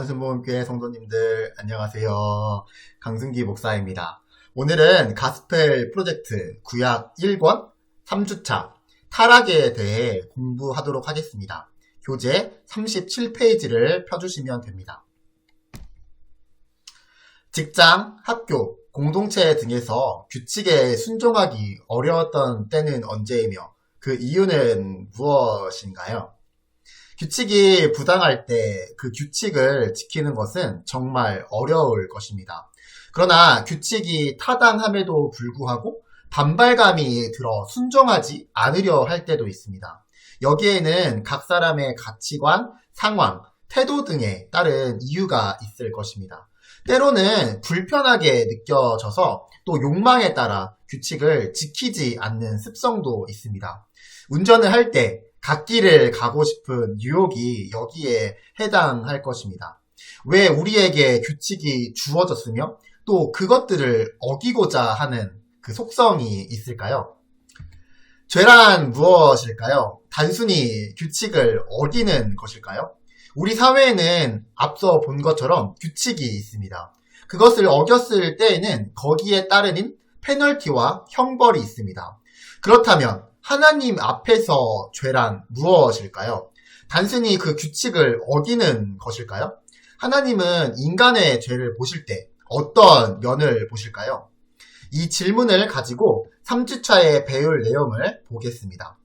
한순복음교회 성도님들 안녕하세요. 강승기 목사입니다. 오늘은 가스펠 프로젝트 구약 1권 3주차 타락에 대해 공부하도록 하겠습니다. 교재 37페이지를 펴주시면 됩니다. 직장, 학교, 공동체 등에서 규칙에 순종하기 어려웠던 때는 언제이며 그 이유는 무엇인가요? 규칙이 부당할 때 그 규칙을 지키는 것은 정말 어려울 것입니다. 그러나 규칙이 타당함에도 불구하고 반발감이 들어 순종하지 않으려 할 때도 있습니다. 여기에는 각 사람의 가치관, 상황, 태도 등에 따른 이유가 있을 것입니다. 때로는 불편하게 느껴져서 또 욕망에 따라 규칙을 지키지 않는 습성도 있습니다. 운전을 할 때 갓길을 가고 싶은 유혹이 여기에 해당할 것입니다. 왜 우리에게 규칙이 주어졌으며 또 그것들을 어기고자 하는 그 속성이 있을까요? 죄란 무엇일까요? 단순히 규칙을 어기는 것일까요? 우리 사회에는 앞서 본 것처럼 규칙이 있습니다. 그것을 어겼을 때에는 거기에 따르는 페널티와 형벌이 있습니다. 그렇다면 하나님 앞에서 죄란 무엇일까요? 단순히 그 규칙을 어기는 것일까요? 하나님은 인간의 죄를 보실 때 어떤 면을 보실까요? 이 질문을 가지고 3주차에 배울 내용을 보겠습니다.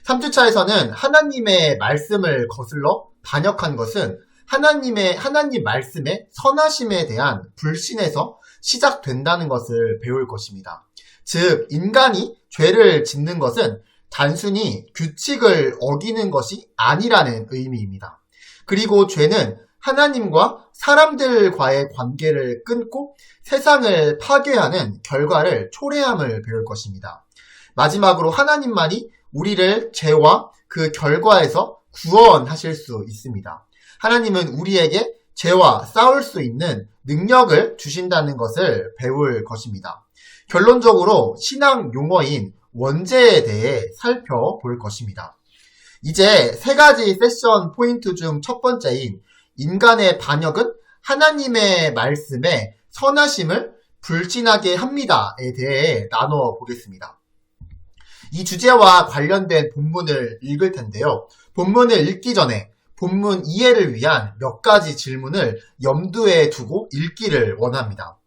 3주차에서는 하나님의 말씀을 거슬러 반역한 것은 하나님 말씀의 선하심에 대한 불신에서 시작된다는 것을 배울 것입니다. 즉, 인간이 죄를 짓는 것은 단순히 규칙을 어기는 것이 아니라는 의미입니다. 그리고 죄는 하나님과 사람들과의 관계를 끊고 세상을 파괴하는 결과를 초래함을 배울 것입니다. 마지막으로 하나님만이 우리를 죄와 그 결과에서 구원하실 수 있습니다. 하나님은 우리에게 죄와 싸울 수 있는 능력을 주신다는 것을 배울 것입니다. 결론적으로 신앙 용어인 원죄에 대해 살펴볼 것입니다. 이제 세 가지 세션 포인트 중 첫 번째인 인간의 반역은 하나님의 말씀에 선하심을 불신하게 합니다에 대해 나눠보겠습니다. 이 주제와 관련된 본문을 읽을 텐데요. 본문을 읽기 전에 본문 이해를 위한 몇 가지 질문을 염두에 두고 읽기를 원합니다.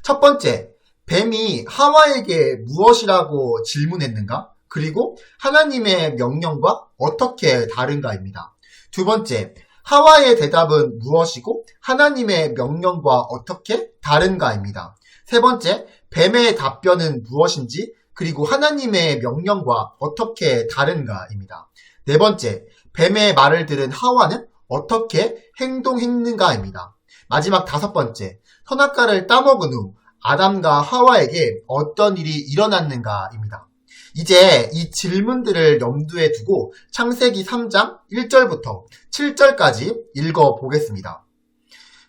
첫 번째, 뱀이 하와에게 무엇이라고 질문했는가? 그리고 하나님의 명령과 어떻게 다른가입니다. 두 번째, 하와의 대답은 무엇이고 하나님의 명령과 어떻게 다른가입니다. 세 번째, 뱀의 답변은 무엇인지 그리고 하나님의 명령과 어떻게 다른가입니다. 네 번째, 뱀의 말을 들은 하와는 어떻게 행동했는가입니다. 마지막 다섯 번째, 선악과를 따먹은 후 아담과 하와에게 어떤 일이 일어났는가입니다. 이제 이 질문들을 염두에 두고 창세기 3장 1절부터 7절까지 읽어보겠습니다.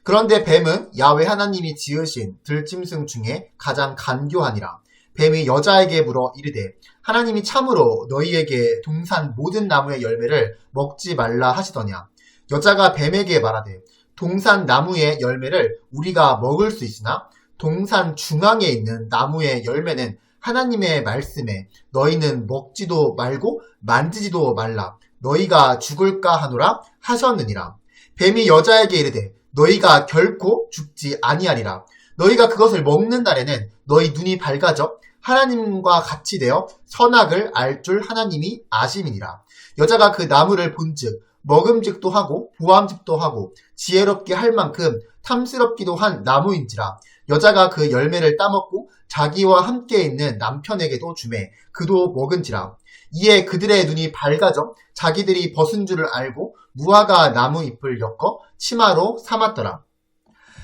그런데 뱀은 야훼 하나님이 지으신 들짐승 중에 가장 간교하니라. 뱀이 여자에게 물어 이르되 하나님이 참으로 너희에게 동산 모든 나무의 열매를 먹지 말라 하시더냐. 여자가 뱀에게 말하되 동산 나무의 열매를 우리가 먹을 수 있으나 동산 중앙에 있는 나무의 열매는 하나님의 말씀에 너희는 먹지도 말고 만지지도 말라 너희가 죽을까 하노라 하셨느니라. 뱀이 여자에게 이르되 너희가 결코 죽지 아니하리라. 너희가 그것을 먹는 날에는 너희 눈이 밝아져 하나님과 같이 되어 선악을 알 줄 하나님이 아심이니라. 여자가 그 나무를 본즉 먹음직도 하고 보암직도 하고 지혜롭게 할 만큼 탐스럽기도 한 나무인지라. 여자가 그 열매를 따먹고 자기와 함께 있는 남편에게도 주매 그도 먹은지라. 이에 그들의 눈이 밝아져 자기들이 벗은 줄을 알고 무화과 나무 잎을 엮어 치마로 삼았더라.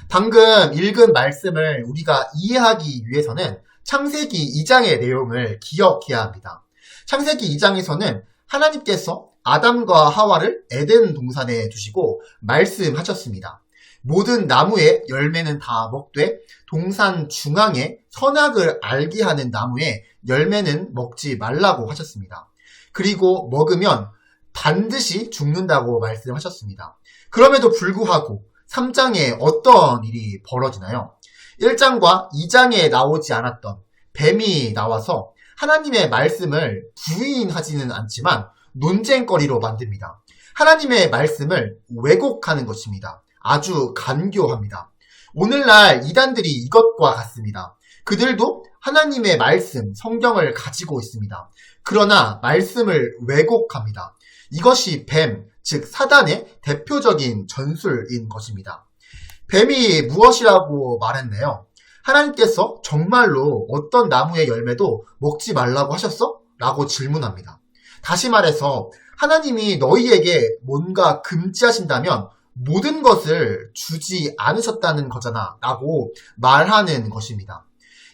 방금 읽은 말씀을 우리가 이해하기 위해서는 창세기 2장의 내용을 기억해야 합니다. 창세기 2장에서는 하나님께서 아담과 하와를 에덴 동산에 두시고 말씀하셨습니다. 모든 나무의 열매는 다 먹되 동산 중앙에 선악을 알게 하는 나무의 열매는 먹지 말라고 하셨습니다. 그리고 먹으면 반드시 죽는다고 말씀하셨습니다. 그럼에도 불구하고 3장에 어떤 일이 벌어지나요? 1장과 2장에 나오지 않았던 뱀이 나와서 하나님의 말씀을 부인하지는 않지만 논쟁거리로 만듭니다. 하나님의 말씀을 왜곡하는 것입니다. 아주 간교합니다. 오늘날 이단들이 이것과 같습니다. 그들도 하나님의 말씀, 성경을 가지고 있습니다. 그러나 말씀을 왜곡합니다. 이것이 뱀, 즉 사단의 대표적인 전술인 것입니다. 뱀이 무엇이라고 말했나요? 하나님께서 정말로 어떤 나무의 열매도 먹지 말라고 하셨어? 라고 질문합니다. 다시 말해서 하나님이 너희에게 뭔가 금지하신다면 모든 것을 주지 않으셨다는 거잖아 라고 말하는 것입니다.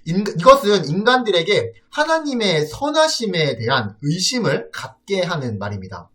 이것은 인간들에게 하나님의 선하심에 대한 의심을 갖게 하는 말입니다.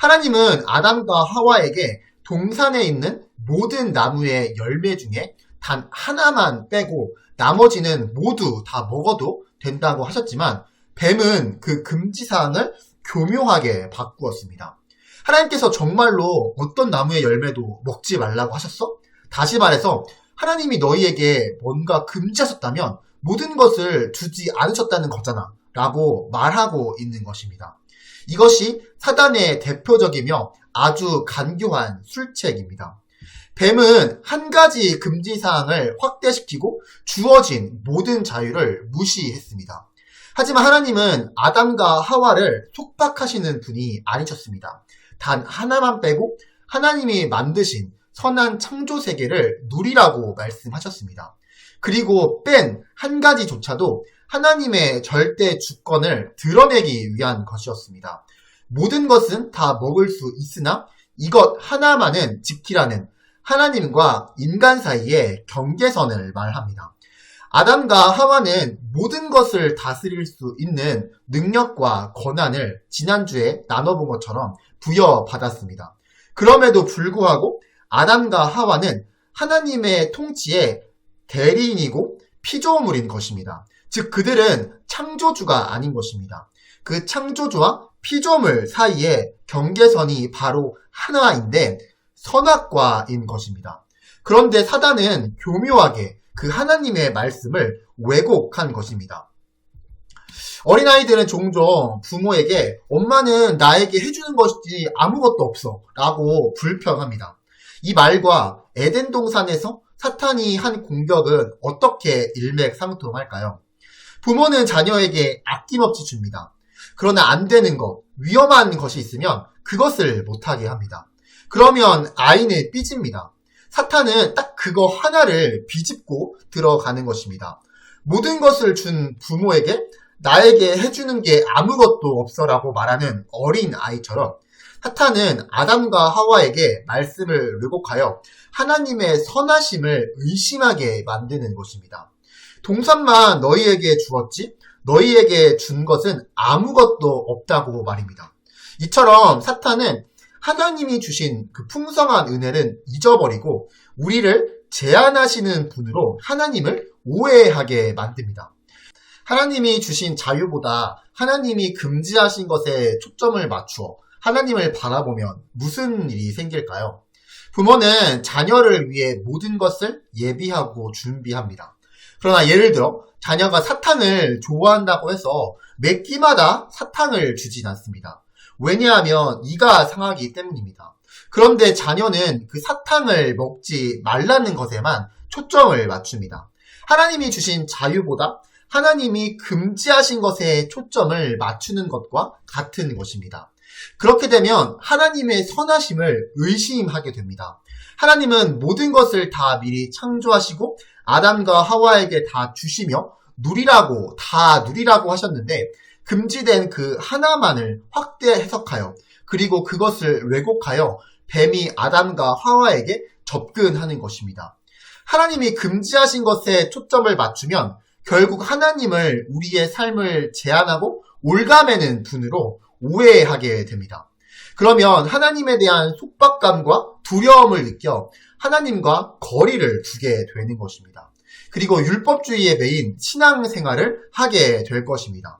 하나님은 아담과 하와에게 동산에 있는 모든 나무의 열매 중에 단 하나만 빼고 나머지는 모두 다 먹어도 된다고 하셨지만 뱀은 그 금지사항을 교묘하게 바꾸었습니다. 하나님께서 정말로 어떤 나무의 열매도 먹지 말라고 하셨어? 다시 말해서 하나님이 너희에게 뭔가 금지하셨다면 모든 것을 주지 않으셨다는 거잖아 라고 말하고 있는 것입니다. 이것이 사단의 대표적이며 아주 간교한 술책입니다. 뱀은 한 가지 금지사항을 확대시키고 주어진 모든 자유를 무시했습니다. 하지만 하나님은 아담과 하와를 속박하시는 분이 아니셨습니다. 단 하나만 빼고 하나님이 만드신 선한 창조 세계를 누리라고 말씀하셨습니다. 그리고 뺀 한 가지조차도 하나님의 절대 주권을 드러내기 위한 것이었습니다. 모든 것은 다 먹을 수 있으나 이것 하나만은 지키라는 하나님과 인간 사이의 경계선을 말합니다. 아담과 하와는 모든 것을 다스릴 수 있는 능력과 권한을 지난주에 나눠본 것처럼 부여받았습니다. 그럼에도 불구하고 아담과 하와는 하나님의 통치의 대리인이고 피조물인 것입니다. 즉 그들은 창조주가 아닌 것입니다. 그 창조주와 피조물 사이의 경계선이 바로 하나인데 선악과인 것입니다. 그런데 사단은 교묘하게 그 하나님의 말씀을 왜곡한 것입니다. 어린아이들은 종종 부모에게 엄마는 나에게 해주는 것이 아무것도 없어 라고 불평합니다. 이 말과 에덴 동산에서 사탄이 한 공격은 어떻게 일맥상통할까요? 부모는 자녀에게 아낌없이 줍니다. 그러나 안 되는 것, 위험한 것이 있으면 그것을 못하게 합니다. 그러면 아이는 삐집니다. 사탄은 딱 그거 하나를 비집고 들어가는 것입니다. 모든 것을 준 부모에게 나에게 해주는 게 아무것도 없어라고 말하는 어린 아이처럼 사탄은 아담과 하와에게 말씀을 왜곡하여 하나님의 선하심을 의심하게 만드는 것입니다. 동산만 너희에게 주었지 너희에게 준 것은 아무것도 없다고 말입니다. 이처럼 사탄은 하나님이 주신 그 풍성한 은혜를 잊어버리고 우리를 제한하시는 분으로 하나님을 오해하게 만듭니다. 하나님이 주신 자유보다 하나님이 금지하신 것에 초점을 맞추어 하나님을 바라보면 무슨 일이 생길까요? 부모는 자녀를 위해 모든 것을 예비하고 준비합니다. 그러나 예를 들어 자녀가 사탕을 좋아한다고 해서 매 끼마다 사탕을 주진 않습니다. 왜냐하면 이가 상하기 때문입니다. 그런데 자녀는 그 사탕을 먹지 말라는 것에만 초점을 맞춥니다. 하나님이 주신 자유보다 하나님이 금지하신 것에 초점을 맞추는 것과 같은 것입니다. 그렇게 되면 하나님의 선하심을 의심하게 됩니다. 하나님은 모든 것을 다 미리 창조하시고 아담과 하와에게 다 주시며 다 누리라고 하셨는데 금지된 그 하나만을 확대 해석하여 그리고 그것을 왜곡하여 뱀이 아담과 하와에게 접근하는 것입니다. 하나님이 금지하신 것에 초점을 맞추면 결국 하나님을 우리의 삶을 제한하고 올가매는 분으로 오해하게 됩니다. 그러면 하나님에 대한 속박감과 두려움을 느껴 하나님과 거리를 두게 되는 것입니다. 그리고 율법주의에 매인 신앙생활을 하게 될 것입니다.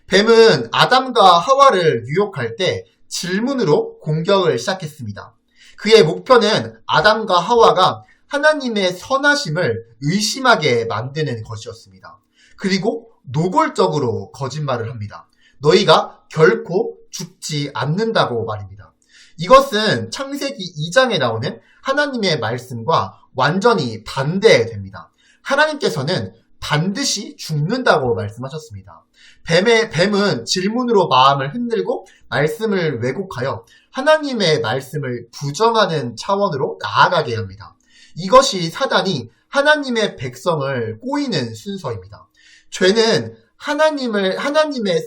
뱀은 아담과 하와를 유혹할 때 질문으로 공격을 시작했습니다. 그의 목표는 아담과 하와가 하나님의 선하심을 의심하게 만드는 것이었습니다. 그리고 노골적으로 거짓말을 합니다. 너희가 결코 죽지 않는다고 말입니다. 이것은 창세기 2장에 나오는 하나님의 말씀과 완전히 반대됩니다. 하나님께서는 반드시 죽는다고 말씀하셨습니다. 뱀은 질문으로 마음을 흔들고 말씀을 왜곡하여 하나님의 말씀을 부정하는 차원으로 나아가게 합니다. 이것이 사단이 하나님의 백성을 꼬이는 순서입니다. 죄는 하나님의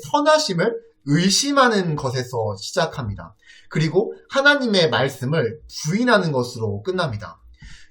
선하심을 의심하는 것에서 시작합니다. 그리고 하나님의 말씀을 부인하는 것으로 끝납니다.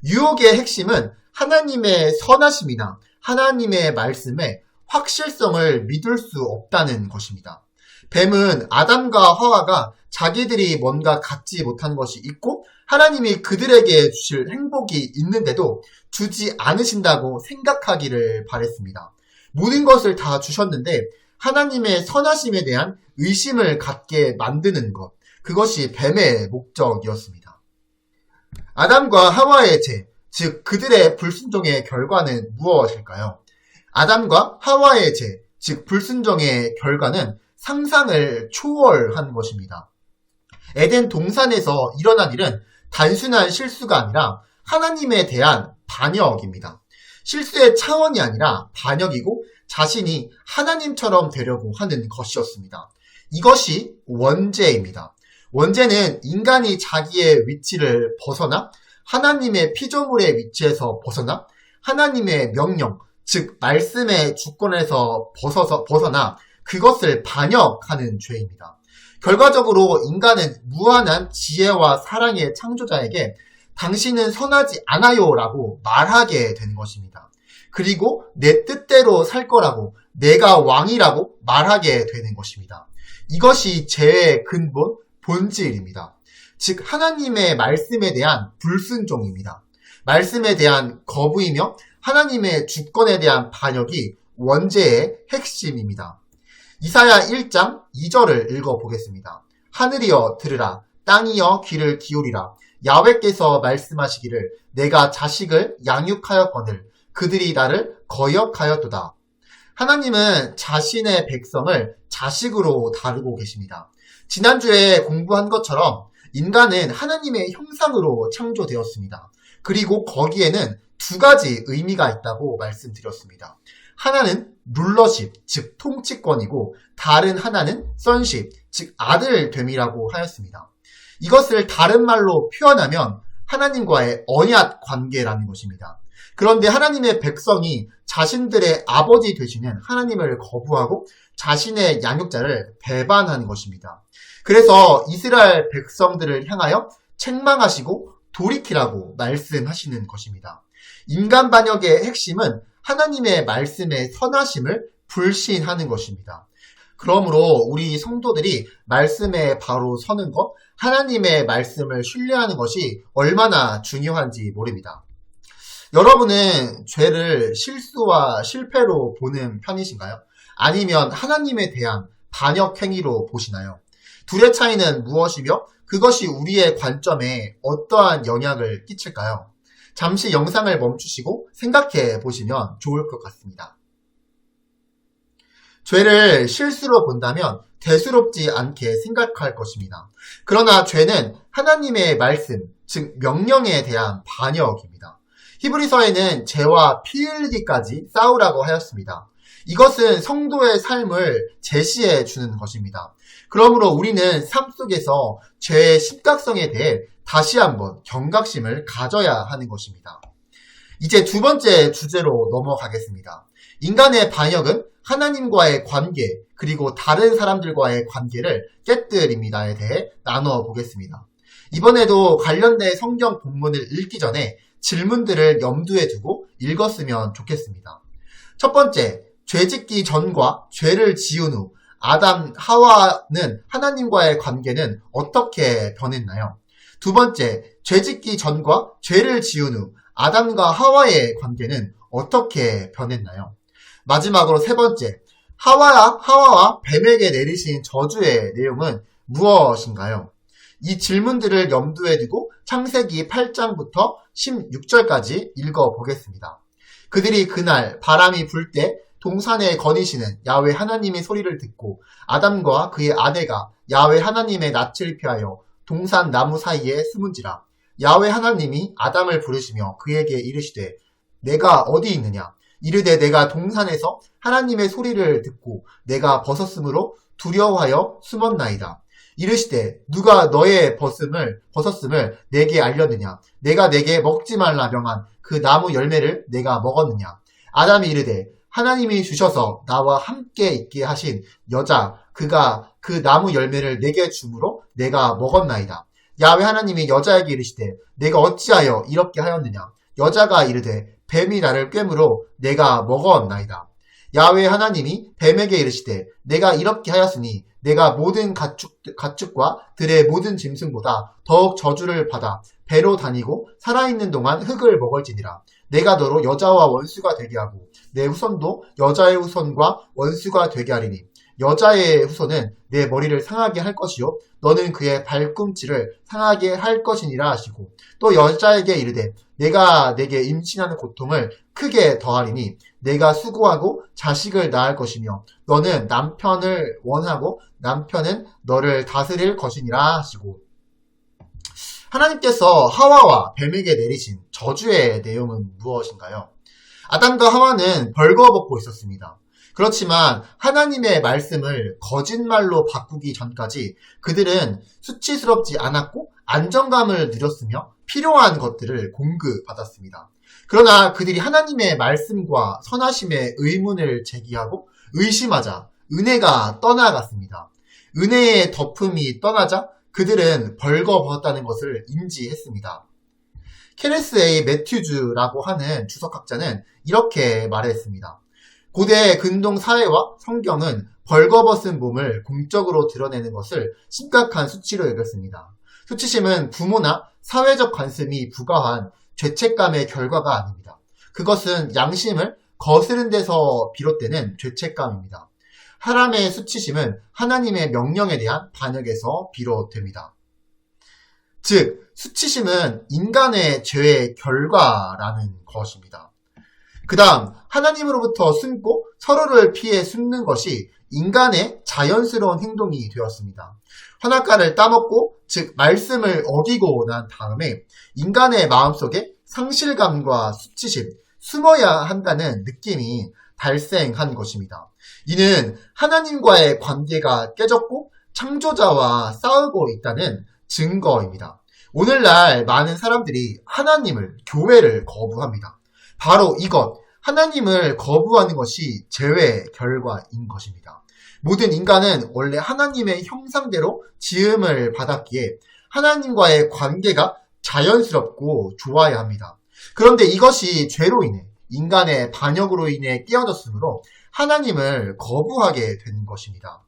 유혹의 핵심은 하나님의 선하심이나 하나님의 말씀의 확실성을 믿을 수 없다는 것입니다. 뱀은 아담과 하와가 자기들이 뭔가 갖지 못한 것이 있고 하나님이 그들에게 주실 행복이 있는데도 주지 않으신다고 생각하기를 바랬습니다. 모든 것을 다 주셨는데 하나님의 선하심에 대한 의심을 갖게 만드는 것, 그것이 뱀의 목적이었습니다. 아담과 하와의 죄, 즉 그들의 불순종의 결과는 무엇일까요? 아담과 하와의 죄, 즉 불순종의 결과는 상상을 초월한 것입니다. 에덴 동산에서 일어난 일은 단순한 실수가 아니라 하나님에 대한 반역입니다. 실수의 차원이 아니라 반역이고 자신이 하나님처럼 되려고 하는 것이었습니다. 이것이 원죄입니다. 원죄는 인간이 자기의 위치를 벗어나 하나님의 피조물의 위치에서 벗어나 하나님의 명령, 즉 말씀의 주권에서 벗어나 그것을 반역하는 죄입니다. 결과적으로 인간은 무한한 지혜와 사랑의 창조자에게 당신은 선하지 않아요 라고 말하게 되는 것입니다. 그리고 내 뜻대로 살 거라고, 내가 왕이라고 말하게 되는 것입니다. 이것이 죄의 근본, 본질입니다. 즉 하나님의 말씀에 대한 불순종입니다. 말씀에 대한 거부이며 하나님의 주권에 대한 반역이 원죄의 핵심입니다. 이사야 1장 2절을 읽어보겠습니다. 하늘이여 들으라, 땅이여 귀를 기울이라. 야훼께서 말씀하시기를 내가 자식을 양육하였거늘 그들이 나를 거역하였도다. 하나님은 자신의 백성을 자식으로 다루고 계십니다. 지난주에 공부한 것처럼 인간은 하나님의 형상으로 창조되었습니다. 그리고 거기에는 두 가지 의미가 있다고 말씀드렸습니다. 하나는 룰러십, 즉 통치권이고 다른 하나는 선십, 즉 아들됨이라고 하였습니다. 이것을 다른 말로 표현하면 하나님과의 언약 관계라는 것입니다. 그런데 하나님의 백성이 자신들의 아버지 되시는 하나님을 거부하고 자신의 양육자를 배반하는 것입니다. 그래서 이스라엘 백성들을 향하여 책망하시고 돌이키라고 말씀하시는 것입니다. 인간 반역의 핵심은 하나님의 말씀의 선하심을 불신하는 것입니다. 그러므로 우리 성도들이 말씀에 바로 서는 것, 하나님의 말씀을 신뢰하는 것이 얼마나 중요한지 모릅니다. 여러분은 죄를 실수와 실패로 보는 편이신가요? 아니면 하나님에 대한 반역 행위로 보시나요? 둘의 차이는 무엇이며 그것이 우리의 관점에 어떠한 영향을 끼칠까요? 잠시 영상을 멈추시고 생각해 보시면 좋을 것 같습니다. 죄를 실수로 본다면 대수롭지 않게 생각할 것입니다. 그러나 죄는 하나님의 말씀, 즉 명령에 대한 반역입니다. 히브리서에는 죄와 피 흘리기까지 싸우라고 하였습니다. 이것은 성도의 삶을 제시해 주는 것입니다. 그러므로 우리는 삶 속에서 죄의 심각성에 대해 다시 한번 경각심을 가져야 하는 것입니다. 이제 두 번째 주제로 넘어가겠습니다. 인간의 반역은 하나님과의 관계, 그리고 다른 사람들과의 관계를 깨뜨립니다에 대해 나눠보겠습니다. 이번에도 관련된 성경 본문을 읽기 전에 질문들을 염두에 두고 읽었으면 좋겠습니다. 첫 번째, 죄짓기 전과 죄를 지은 후 아담, 하와는 하나님과의 관계는 어떻게 변했나요? 두 번째, 죄짓기 전과 죄를 지은 후 아담과 하와의 관계는 어떻게 변했나요? 마지막으로 세 번째, 하와와 뱀에게 내리신 저주의 내용은 무엇인가요? 이 질문들을 염두에 두고 창세기 8장부터 16절까지 읽어보겠습니다. 그들이 그날 바람이 불 때 동산에 거니시는 야훼 하나님의 소리를 듣고 아담과 그의 아내가 야훼 하나님의 낯을 피하여 동산 나무 사이에 숨은지라. 야훼 하나님이 아담을 부르시며 그에게 이르시되 내가 어디 있느냐? 이르되 내가 동산에서 하나님의 소리를 듣고 내가 벗었으므로 두려워하여 숨었나이다. 이르시되 누가 너의 벗었음을 내게 알렸느냐? 내가 내게 먹지 말라 명한 그 나무 열매를 내가 먹었느냐? 아담이 이르되 하나님이 주셔서 나와 함께 있게 하신 여자 그가 그 나무 열매를 내게 주므로 내가 먹었나이다. 야훼 하나님이 여자에게 이르시되 내가 어찌하여 이렇게 하였느냐? 여자가 이르되 뱀이 나를 꿰므로 내가 먹었나이다. 야훼 하나님이 뱀에게 이르시되 내가 이렇게 하였으니 내가 모든 가축과 들의 모든 짐승보다 더욱 저주를 받아 배로 다니고 살아있는 동안 흙을 먹을지니라. 내가 너로 여자와 원수가 되게 하고 내 후손도 여자의 후손과 원수가 되게 하리니 여자의 후손은 내 머리를 상하게 할 것이요 너는 그의 발꿈치를 상하게 할 것이니라 하시고 또 여자에게 이르되 내가 내게 임신하는 고통을 크게 더하리니 내가 수고하고 자식을 낳을 것이며 너는 남편을 원하고 남편은 너를 다스릴 것이니라 하시고 하나님께서 하와와 뱀에게 내리신 저주의 내용은 무엇인가요? 아담과 하와는 벌거벗고 있었습니다. 그렇지만 하나님의 말씀을 거짓말로 바꾸기 전까지 그들은 수치스럽지 않았고 안정감을 누렸으며 필요한 것들을 공급받았습니다. 그러나 그들이 하나님의 말씀과 선하심의 의문을 제기하고 의심하자 은혜가 떠나갔습니다. 은혜의 덮음이 떠나자 그들은 벌거벗었다는 것을 인지했습니다. 케네스 A 매튜즈라고 하는 주석학자는 이렇게 말했습니다. 고대 근동 사회와 성경은 벌거벗은 몸을 공적으로 드러내는 것을 심각한 수치로 여겼습니다. 수치심은 부모나 사회적 관습이 부과한 죄책감의 결과가 아닙니다. 그것은 양심을 거스른 데서 비롯되는 죄책감입니다. 사람의 수치심은 하나님의 명령에 대한 반역에서 비롯됩니다. 즉, 수치심은 인간의 죄의 결과라는 것입니다. 그 다음, 하나님으로부터 숨고 서로를 피해 숨는 것이 인간의 자연스러운 행동이 되었습니다. 선악과를 따먹고, 즉, 말씀을 어기고 난 다음에 인간의 마음속에 상실감과 수치심, 숨어야 한다는 느낌이 발생한 것입니다. 이는 하나님과의 관계가 깨졌고 창조자와 싸우고 있다는 증거입니다. 오늘날 많은 사람들이 하나님을, 교회를 거부합니다. 바로 이것, 하나님을 거부하는 것이 죄의 결과인 것입니다. 모든 인간은 원래 하나님의 형상대로 지음을 받았기에 하나님과의 관계가 자연스럽고 좋아야 합니다. 그런데 이것이 죄로 인해 인간의 반역으로 인해 깨어졌으므로 하나님을 거부하게 되는 것입니다.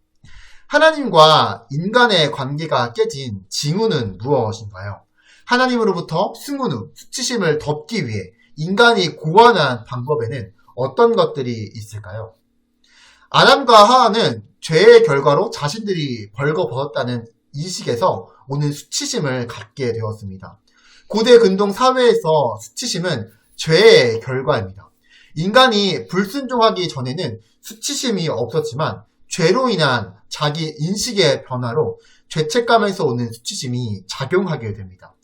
하나님과 인간의 관계가 깨진 징후는 무엇인가요? 하나님으로부터 숨은 후 수치심을 덮기 위해 인간이 고안한 방법에는 어떤 것들이 있을까요? 아담과 하와는 죄의 결과로 자신들이 벌거벗었다는 인식에서 오는 수치심을 갖게 되었습니다. 고대 근동 사회에서 수치심은 죄의 결과입니다. 인간이 불순종하기 전에는 수치심이 없었지만 죄로 인한 자기 인식의 변화로 죄책감에서 오는 수치심이 작용하게 됩니다.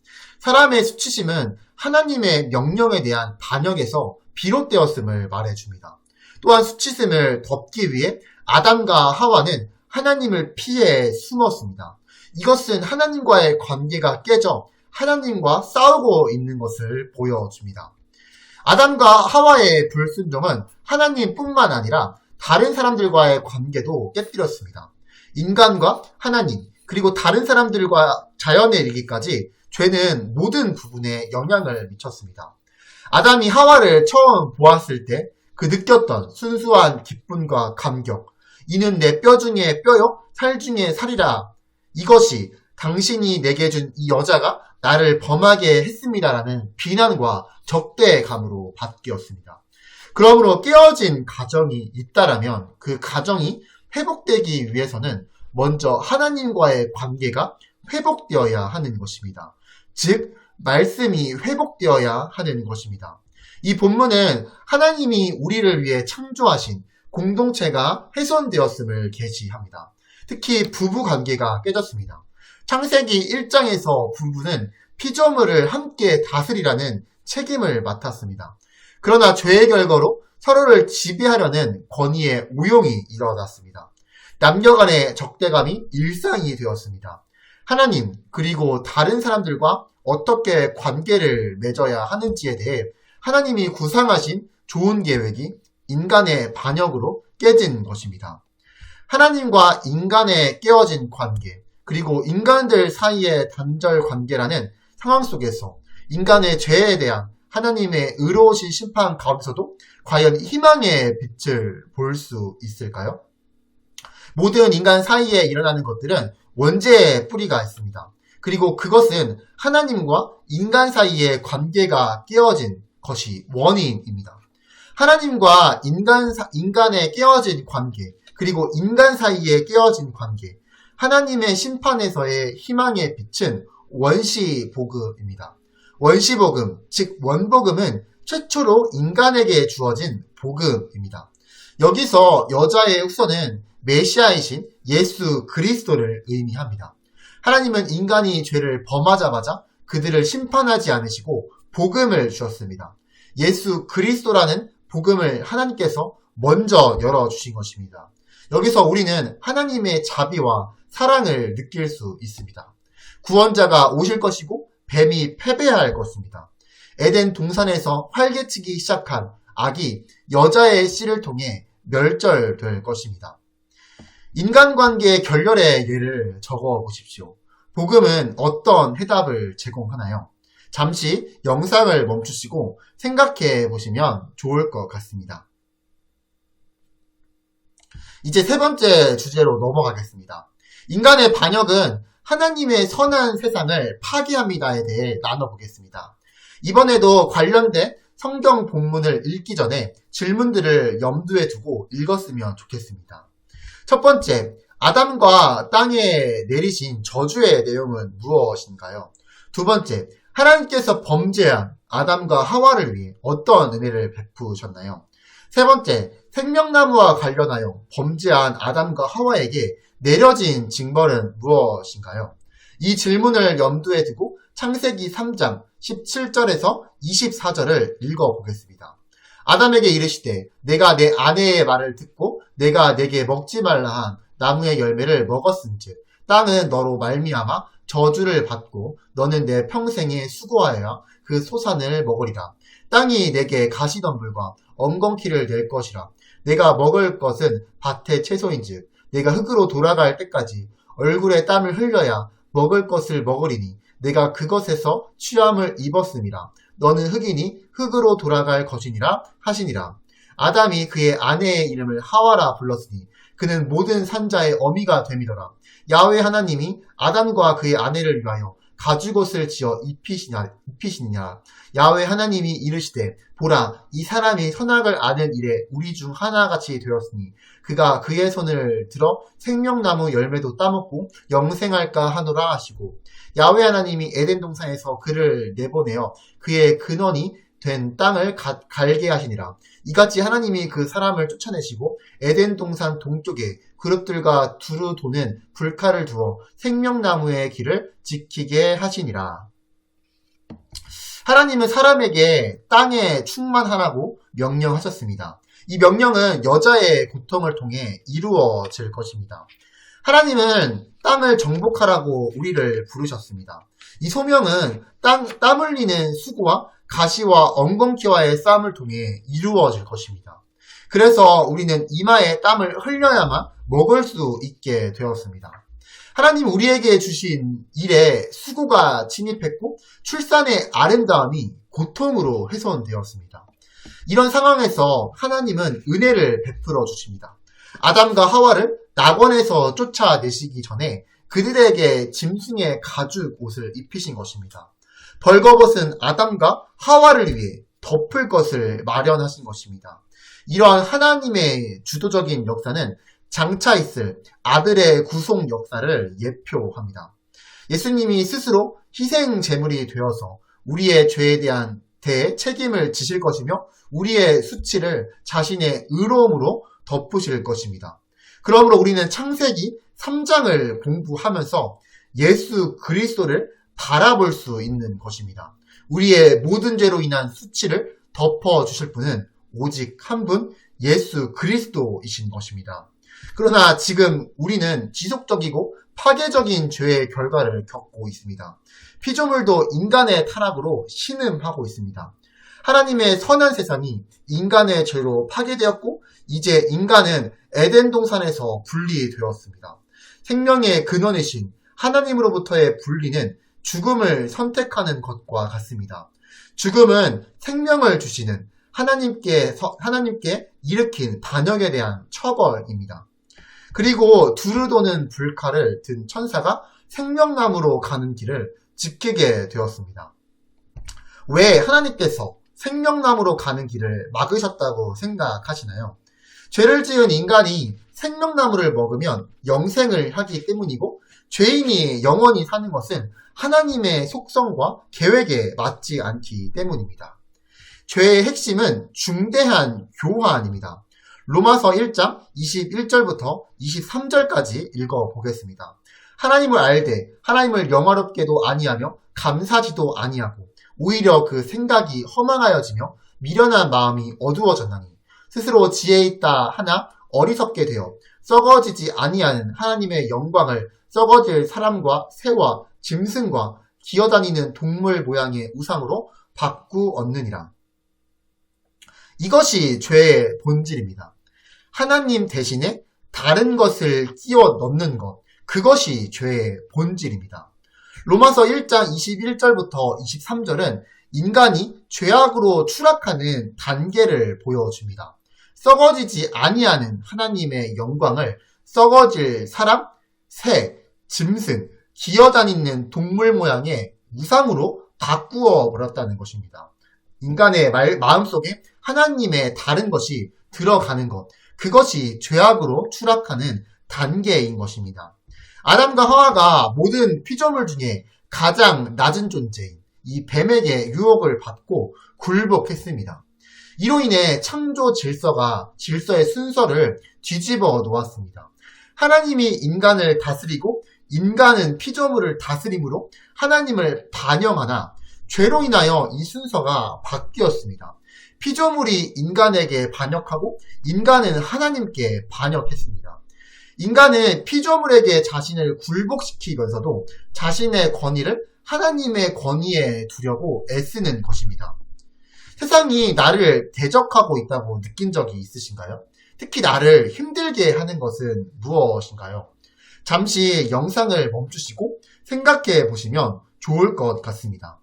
사람의 수치심은 하나님의 명령에 대한 반역에서 비롯되었음을 말해줍니다. 또한 수치심을 덮기 위해 아담과 하와는 하나님을 피해 숨었습니다. 이것은 하나님과의 관계가 깨져 하나님과 싸우고 있는 것을 보여줍니다. 아담과 하와의 불순종은 하나님뿐만 아니라 다른 사람들과의 관계도 깨뜨렸습니다. 인간과 하나님, 그리고 다른 사람들과 자연에 이르기까지 죄는 모든 부분에 영향을 미쳤습니다. 아담이 하와를 처음 보았을 때 그 느꼈던 순수한 기쁨과 감격, 이는 내 뼈 중에 뼈요, 살 중에 살이라. 이것이 당신이 내게 준 이 여자가 나를 범하게 했습니다라는 비난과 적대감으로 바뀌었습니다. 그러므로 깨어진 가정이 있다라면 그 가정이 회복되기 위해서는 먼저 하나님과의 관계가 회복되어야 하는 것입니다. 즉, 말씀이 회복되어야 하는 것입니다. 이 본문은 하나님이 우리를 위해 창조하신 공동체가 훼손되었음을 계시합니다. 특히 부부 관계가 깨졌습니다. 창세기 1장에서 부부는 피조물을 함께 다스리라는 책임을 맡았습니다. 그러나 죄의 결과로 서로를 지배하려는 권위의 오용이 일어났습니다. 남녀 간의 적대감이 일상이 되었습니다. 하나님 그리고 다른 사람들과 어떻게 관계를 맺어야 하는지에 대해 하나님이 구상하신 좋은 계획이 인간의 반역으로 깨진 것입니다. 하나님과 인간의 깨어진 관계, 그리고 인간들 사이의 단절 관계라는 상황 속에서 인간의 죄에 대한 하나님의 의로우신 심판 가운데서도 과연 희망의 빛을 볼 수 있을까요? 모든 인간 사이에 일어나는 것들은 원죄의 뿌리가 있습니다. 그리고 그것은 하나님과 인간 사이의 관계가 깨어진 것이 원인입니다. 하나님과 인간의 깨어진 관계, 그리고 인간 사이의 깨어진 관계, 하나님의 심판에서의 희망의 빛은 원시복음입니다. 원시복음, 즉 원복음은 최초로 인간에게 주어진 복음입니다. 여기서 여자의 후손은 메시아이신 예수 그리스도를 의미합니다. 하나님은 인간이 죄를 범하자마자 그들을 심판하지 않으시고 복음을 주셨습니다. 예수 그리스도라는 복음을 하나님께서 먼저 열어주신 것입니다. 여기서 우리는 하나님의 자비와 사랑을 느낄 수 있습니다. 구원자가 오실 것이고 뱀이 패배할 것입니다. 에덴 동산에서 활개치기 시작한 악이 여자의 씨를 통해 멸절될 것입니다. 인간관계의 결렬의 예를 적어 보십시오. 복음은 어떤 해답을 제공하나요? 잠시 영상을 멈추시고 생각해 보시면 좋을 것 같습니다. 이제 세 번째 주제로 넘어가겠습니다. 인간의 반역은 하나님의 선한 세상을 파괴합니다에 대해 나눠보겠습니다. 이번에도 관련된 성경 본문을 읽기 전에 질문들을 염두에 두고 읽었으면 좋겠습니다. 첫 번째, 아담과 땅에 내리신 저주의 내용은 무엇인가요? 두 번째, 하나님께서 범죄한 아담과 하와를 위해 어떤 은혜를 베푸셨나요? 세 번째, 생명나무와 관련하여 범죄한 아담과 하와에게 내려진 징벌은 무엇인가요? 이 질문을 염두에 두고 창세기 3장 17절에서 24절을 읽어보겠습니다. 아담에게 이르시되 내가 내 아내의 말을 듣고 내가 내게 먹지 말라 한 나무의 열매를 먹었은즉 땅은 너로 말미암아 저주를 받고 너는 내 평생에 수고하여 그 소산을 먹으리라. 땅이 내게 가시덤불과 엉겅퀴를 낼 것이라. 내가 먹을 것은 밭의 채소인즉 내가 흙으로 돌아갈 때까지 얼굴에 땀을 흘려야 먹을 것을 먹으리니 내가 그것에서 취함을 입었음이라. 너는 흙이니 흙으로 돌아갈 것이니라 하시니라. 아담이 그의 아내의 이름을 하와라 불렀으니 그는 모든 산자의 어미가 됨이더라. 야훼 하나님이 아담과 그의 아내를 위하여 가죽옷을 지어 입히시니라. 야훼 하나님이 이르시되 보라 이 사람이 선악을 아는 일에 우리 중 하나같이 되었으니 그가 그의 손을 들어 생명나무 열매도 따먹고 영생할까 하노라 하시고 야훼 하나님이 에덴 동산에서 그를 내보내어 그의 근원이 된 땅을 갈게 하시니라. 이같이 하나님이 그 사람을 쫓아내시고 에덴 동산 동쪽에 그룹들과 두루 도는 불칼을 두어 생명나무의 길을 지키게 하시니라. 하나님은 사람에게 땅에 충만하라고 명령하셨습니다. 이 명령은 여자의 고통을 통해 이루어질 것입니다. 하나님은 땅을 정복하라고 우리를 부르셨습니다. 이 소명은 땀 흘리는 수고와 가시와 엉겅퀴와의 싸움을 통해 이루어질 것입니다. 그래서 우리는 이마에 땀을 흘려야만 먹을 수 있게 되었습니다. 하나님 우리에게 주신 일에 수고가 침입했고 출산의 아름다움이 고통으로 훼손되었습니다. 이런 상황에서 하나님은 은혜를 베풀어 주십니다. 아담과 하와를 낙원에서 쫓아내시기 전에 그들에게 짐승의 가죽 옷을 입히신 것입니다. 벌거벗은 아담과 하와를 위해 덮을 것을 마련하신 것입니다. 이러한 하나님의 주도적인 역사는 장차 있을 아들의 구속 역사를 예표합니다. 예수님이 스스로 희생 제물이 되어서 우리의 죄에 대한 책임을 지실 것이며 우리의 수치를 자신의 의로움으로 덮으실 것입니다. 그러므로 우리는 창세기 3장을 공부하면서 예수 그리스도를 바라볼 수 있는 것입니다. 우리의 모든 죄로 인한 수치를 덮어주실 분은 오직 한 분, 예수 그리스도이신 것입니다. 그러나 지금 우리는 지속적이고 파괴적인 죄의 결과를 겪고 있습니다. 피조물도 인간의 타락으로 신음하고 있습니다. 하나님의 선한 세상이 인간의 죄로 파괴되었고 이제 인간은 에덴 동산에서 분리되었습니다. 생명의 근원이신 하나님으로부터의 분리는 죽음을 선택하는 것과 같습니다. 죽음은 생명을 주시는 하나님께 일으킨 반역에 대한 처벌입니다. 그리고 두루 도는 불칼을 든 천사가 생명나무로 가는 길을 지키게 되었습니다. 왜 하나님께서 생명나무로 가는 길을 막으셨다고 생각하시나요? 죄를 지은 인간이 생명나무를 먹으면 영생을 하기 때문이고 죄인이 영원히 사는 것은 하나님의 속성과 계획에 맞지 않기 때문입니다. 죄의 핵심은 중대한 교환입니다. 로마서 1장 21절부터 23절까지 읽어보겠습니다. 하나님을 알되 하나님을 영화롭게도 아니하며 감사지도 아니하고 오히려 그 생각이 허망하여지며 미련한 마음이 어두워졌나니 스스로 지혜 있다 하나 어리석게 되어 썩어지지 아니하는 하나님의 영광을 썩어질 사람과 새와 짐승과 기어다니는 동물 모양의 우상으로 바꾸었느니라. 이것이 죄의 본질입니다. 하나님 대신에 다른 것을 끼워 넣는 것, 그것이 죄의 본질입니다. 로마서 1장 21절부터 23절은 인간이 죄악으로 추락하는 단계를 보여줍니다. 썩어지지 아니하는 하나님의 영광을 썩어질 사람, 새, 짐승, 기어다니는 동물 모양의 우상으로 바꾸어 버렸다는 것입니다. 인간의 마음속에 하나님의 다른 것이 들어가는 것, 그것이 죄악으로 추락하는 단계인 것입니다. 아담과 하와가 모든 피조물 중에 가장 낮은 존재인 이 뱀에게 유혹을 받고 굴복했습니다. 이로 인해 창조 질서의 순서를 뒤집어 놓았습니다. 하나님이 인간을 다스리고 인간은 피조물을 다스림으로 하나님을 반영하나 죄로 인하여 이 순서가 바뀌었습니다. 피조물이 인간에게 반역하고 인간은 하나님께 반역했습니다. 인간은 피조물에게 자신을 굴복시키면서도 자신의 권위를 하나님의 권위에 두려고 애쓰는 것입니다. 세상이 나를 대적하고 있다고 느낀 적이 있으신가요? 특히 나를 힘들게 하는 것은 무엇인가요? 잠시 영상을 멈추시고 생각해 보시면 좋을 것 같습니다.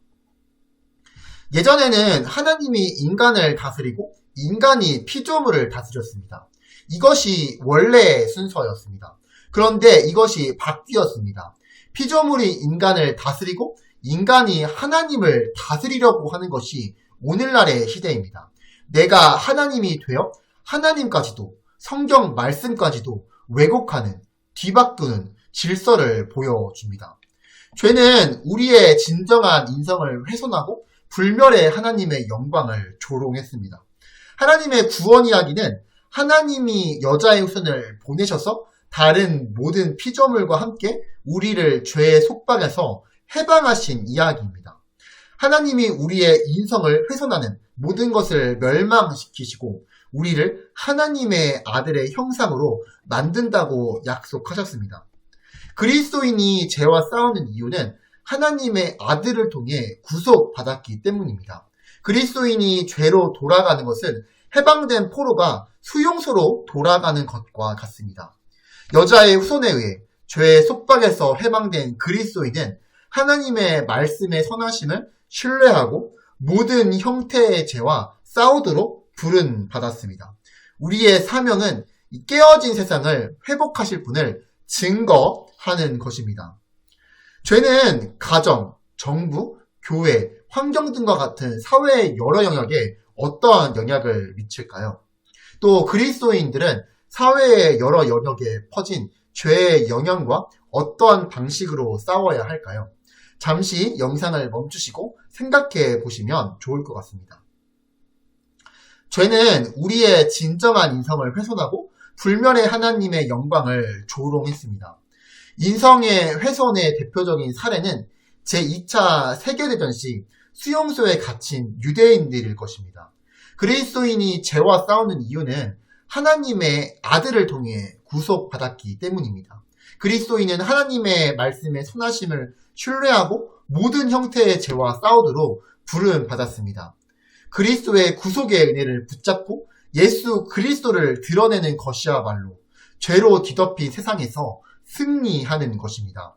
예전에는 하나님이 인간을 다스리고 인간이 피조물을 다스렸습니다. 이것이 원래의 순서였습니다. 그런데 이것이 바뀌었습니다. 피조물이 인간을 다스리고 인간이 하나님을 다스리려고 하는 것이 오늘날의 시대입니다. 내가 하나님이 되어 하나님까지도 성경 말씀까지도 왜곡하는 뒤바꾸는 질서를 보여줍니다. 죄는 우리의 진정한 인성을 훼손하고 불멸의 하나님의 영광을 조롱했습니다. 하나님의 구원 이야기는 하나님이 여자의 후손을 보내셔서 다른 모든 피조물과 함께 우리를 죄의 속박에서 해방하신 이야기입니다. 하나님이 우리의 인성을 훼손하는 모든 것을 멸망시키시고 우리를 하나님의 아들의 형상으로 만든다고 약속하셨습니다. 그리스도인이 죄와 싸우는 이유는 하나님의 아들을 통해 구속받았기 때문입니다. 그리스도인이 죄로 돌아가는 것은 해방된 포로가 수용소로 돌아가는 것과 같습니다. 여자의 후손에 의해 죄의 속박에서 해방된 그리스도인은 하나님의 말씀의 선하심을 신뢰하고 모든 형태의 죄와 싸우도록 부름받았습니다. 우리의 사명은 이 깨어진 세상을 회복하실 분을 증거하는 것입니다. 죄는 가정, 정부, 교회, 환경 등과 같은 사회의 여러 영역에 어떠한 영향을 미칠까요? 또 그리스도인들은 사회의 여러 영역에 퍼진 죄의 영향과 어떠한 방식으로 싸워야 할까요? 잠시 영상을 멈추시고 생각해 보시면 좋을 것 같습니다. 죄는 우리의 진정한 인성을 훼손하고 불멸의 하나님의 영광을 조롱했습니다. 인성의 훼손의 대표적인 사례는 제2차 세계대전 시 수용소에 갇힌 유대인들일 것입니다. 그리스도인이 죄와 싸우는 이유는 하나님의 아들을 통해 구속받았기 때문입니다. 그리스도인은 하나님의 말씀의 선하심을 신뢰하고 모든 형태의 죄와 싸우도록 부름받았습니다. 그리스도의 구속의 은혜를 붙잡고 예수 그리스도를 드러내는 것이야말로 죄로 뒤덮인 세상에서 승리하는 것입니다.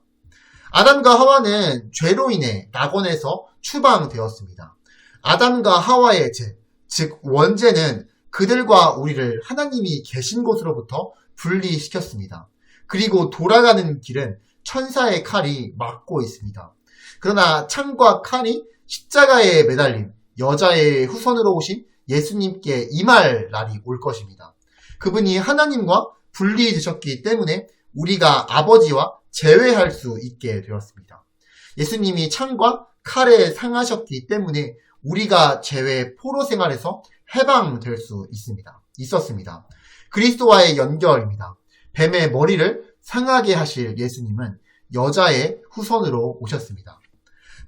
아담과 하와는 죄로 인해 낙원에서 추방되었습니다. 아담과 하와의 죄, 즉 원죄는 그들과 우리를 하나님이 계신 곳으로부터 분리시켰습니다. 그리고 돌아가는 길은 천사의 칼이 막고 있습니다. 그러나 창과 칼이 십자가에 매달린 여자의 후손으로 오신 예수님께 임할 날이 올 것입니다. 그분이 하나님과 분리되셨기 때문에 우리가 아버지와 재회할 수 있게 되었습니다. 예수님이 창과 칼에 상하셨기 때문에 우리가 죄의 포로 생활에서 해방될 수 있었습니다. 그리스도와의 연결입니다. 뱀의 머리를 상하게 하실 예수님은 여자의 후손으로 오셨습니다.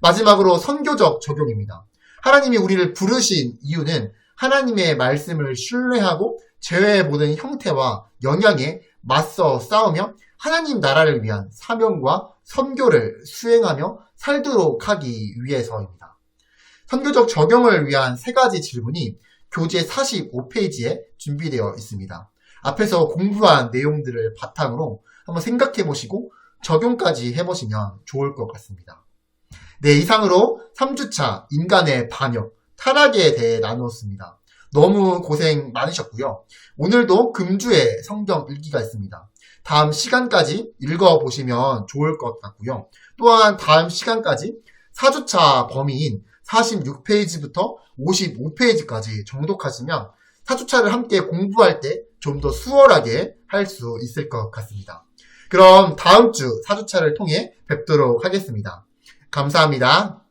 마지막으로 선교적 적용입니다. 하나님이 우리를 부르신 이유는 하나님의 말씀을 신뢰하고 죄의 모든 형태와 영향에 맞서 싸우며 하나님 나라를 위한 사명과 선교를 수행하며 살도록 하기 위해서입니다. 선교적 적용을 위한 3가지 질문이 교재 45페이지에 준비되어 있습니다. 앞에서 공부한 내용들을 바탕으로 한번 생각해 보시고 적용까지 해보시면 좋을 것 같습니다. 네, 이상으로 3주차 인간의 반역, 타락에 대해 나누었습니다. 너무 고생 많으셨고요. 오늘도 금주에 성경 읽기가 있습니다. 다음 시간까지 읽어보시면 좋을 것 같고요. 또한 다음 시간까지 4주차 범위인 46페이지부터 55페이지까지 정독하시면 4주차를 함께 공부할 때 좀 더 수월하게 할 수 있을 것 같습니다. 그럼 다음 주 4주차를 통해 뵙도록 하겠습니다. 감사합니다.